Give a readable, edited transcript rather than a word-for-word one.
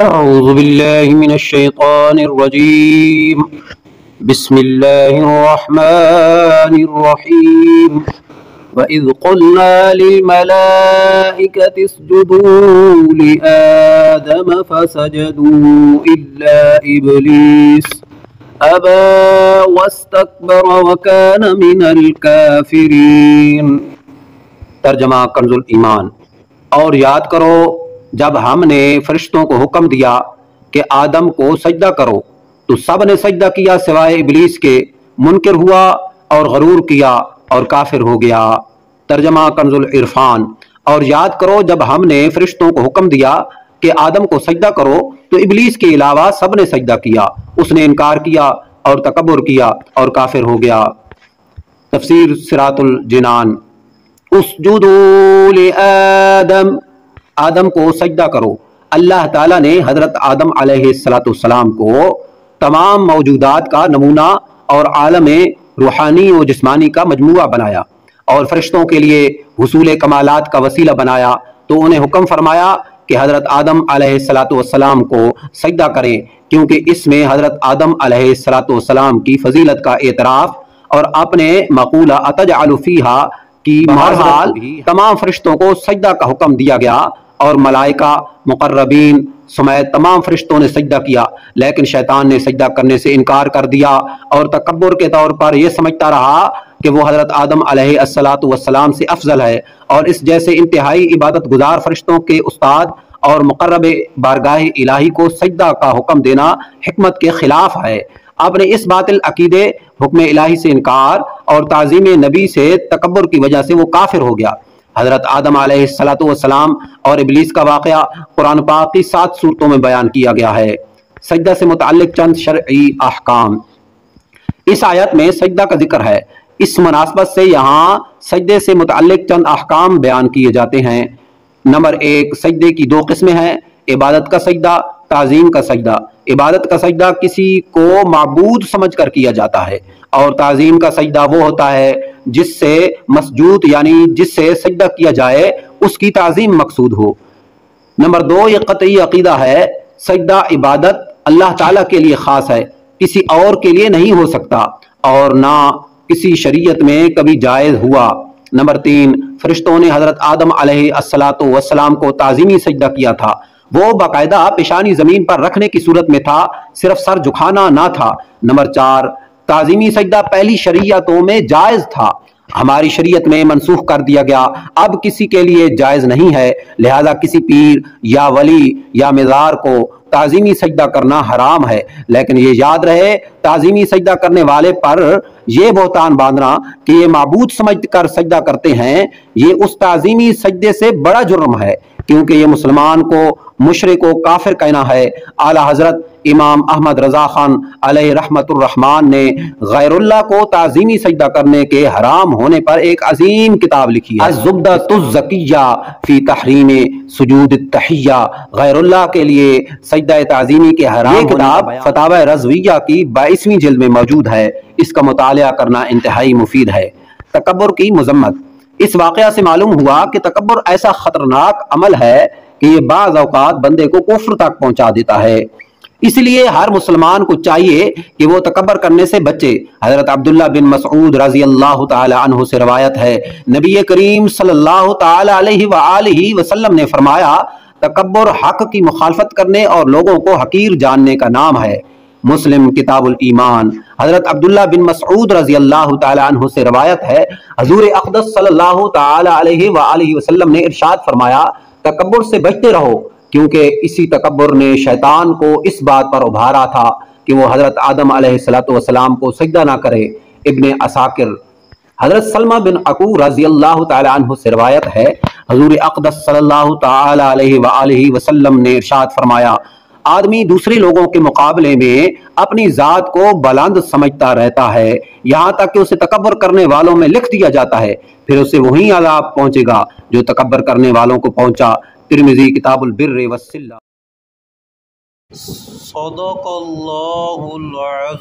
أعوذ بالله من الشيطان الرجيم. بسم الله الرحمن الرحيم. وإذ قلنا للملائكة اسجدوا لآدم فسجدوا إلا إبليس أبى واستكبر وكان من الكافرين. ترجمہ کنز الایمان. اور یاد کرو جب ہم نے فرشتوں کو حکم دیا کہ آدم کو سجدہ کرو تو سب نے سجدہ کیا سوائے ابلیس کے. منکر ہوا اور غرور کیا اور کافر ہو گیا. ترجمہ کنز العرفان. اور یاد کرو جب ہم نے فرشتوں کو حکم دیا کہ آدم کو سجدہ کرو تو ابلیس کے علاوہ سب نے سجدہ کیا. اس نے انکار کیا اور تکبر کیا اور کافر ہو گیا. تفسیر صراط الجنان. اسجدوا لآدم، آدم کو سجدہ کرو. اللہ تعالیٰ نے حضرت آدم علیہ السلام کو تمام موجودات کا نمونہ اور عالم روحانی و جسمانی کا مجموعہ بنایا اور فرشتوں کے لیے حصول کمالات کا وسیلہ بنایا. تو انہیں حکم فرمایا کہ حضرت آدم علیہ السلام کو سجدہ کریں، کیونکہ اس میں حضرت آدم علیہ السلام کی فضیلت کا اعتراف اور اپنے مقولہ اتجعل فیہا کی بہرحال تمام فرشتوں کو سجدہ کا حکم دیا گیا اور ملائکہ مقربین سمیت تمام فرشتوں نے سجدہ کیا. لیکن شیطان نے سجدہ کرنے سے انکار کر دیا اور تکبر کے طور پر یہ سمجھتا رہا کہ وہ حضرت آدم علیہ السلام سے افضل ہے اور اس جیسے انتہائی عبادت گزار فرشتوں کے استاد اور مقرب بارگاہ الہی کو سجدہ کا حکم دینا حکمت کے خلاف ہے. اپنے اس باطل عقیدے، حکم الہی سے انکار اور تعظیم نبی سے تکبر کی وجہ سے وہ کافر ہو گیا. حضرت آدم علیہ السلام اور ابلیس کا واقعہ قرآن پاک کی 7 سورتوں میں بیان کیا گیا ہے. سجدہ سے متعلق چند شرعی احکام. اس آیت میں سجدہ کا ذکر ہے. اس مناسبت سے یہاں سجدے سے متعلق چند احکام بیان کیے جاتے ہیں. نمبر 1، سجدے کی 2 قسمیں ہیں: عبادت کا سجدہ، تعظیم کا سجدہ. عبادت کا سجدہ کسی کو معبود سمجھ کر کیا جاتا ہے اور تعظیم کا سجدہ وہ ہوتا ہے جس سے مسجود یعنی جس سے سجدہ کیا جائے اس کی تعظیم مقصود ہو. نمبر 2، یہ قطعی عقیدہ ہے سجدہ عبادت اللہ تعالیٰ کے لیے خاص ہے، کسی اور کے لیے نہیں ہو سکتا اور نہ کسی شریعت میں کبھی جائز ہوا. نمبر 3، فرشتوں نے حضرت آدم علیہ السلام کو تعظیمی سجدہ کیا تھا. وہ باقاعدہ پیشانی زمین پر رکھنے کی صورت میں تھا، صرف سر جھکانا نہ تھا. نمبر 4، تعظیمی سجدہ پہلی شریعتوں میں جائز تھا، ہماری شریعت میں منسوخ کر دیا گیا، اب کسی کے لیے جائز نہیں ہے. لہذا کسی پیر یا ولی یا مزار کو تعظیمی سجدہ کرنا حرام ہے. لیکن یہ یاد رہے تعظیمی سجدہ کرنے والے پر یہ بہتان باندھنا کہ یہ معبود سمجھ کر سجدہ کرتے ہیں، یہ اس تعظیمی سجدے سے بڑا جرم ہے، کیونکہ یہ مسلمان کو مشرک و کافر کہنا ہے. اعلیٰ حضرت امام احمد رضا خان علیہ رحمت الرحمن نے غیر اللہ کو تعظیمی سجدہ کرنے کے حرام ہونے پر ایک عظیم کتاب لکھی ہے، الزبدۃ الزکیہ فی تحریم سجود التحیہ. غیر اللہ کے لیے سجدہ تعظیمی کے حرام. یہ کتاب فتاوی رضویہ کی 22ویں جلد میں موجود ہے. اس کا مطالعہ کرنا انتہائی مفید ہے. تکبر کی مذمت. اس واقعہ سے معلوم ہوا کہ تکبر ایسا خطرناک عمل ہے کہ یہ بعض اوقات بندے کو کفر تک پہنچا دیتا ہے. اس لیے ہر مسلمان کو چاہیے کہ وہ تکبر کرنے سے بچے. حضرت عبداللہ بن مسعود رضی اللہ تعالی عنہ سے روایت ہے، نبی کریم صلی اللہ تعالی علیہ وآلہ وسلم نے فرمایا، تکبر حق کی مخالفت کرنے اور لوگوں کو حقیر جاننے کا نام ہے. مسلم کتاب الایمان. حضرت عبداللہ بن مسعود رضی اللہ تعالی عنہ سے روایت ہے، حضور اقدس صلی اللہ تعالی علیہ وآلہ وسلم نے ارشاد فرمایا، تکبر سے بچتے رہو، کیونکہ اسی تکبر نے شیطان کو اس بات پر ابھارا تھا کہ وہ حضرت آدم علیہ السلام کو سجدہ نہ کرے. ابن عساکر. حضرت سلمہ بن عقو رضی اللہ تعالی عنہ سے روایت ہے، حضور اقدس صلی اللہ تعالی علیہ وآلہ وسلم نے ارشاد فرمایا، آدمی دوسرے لوگوں کے مقابلے میں اپنی ذات کو بلند سمجھتا رہتا ہے، یہاں تک کہ اسے تکبر کرنے والوں میں لکھ دیا جاتا ہے، پھر اسے وہی عذاب پہنچے گا جو تکبر کرنے والوں کو پہنچا. ترمذی کتاب البر والصلہ. صدق اللہ العظیم.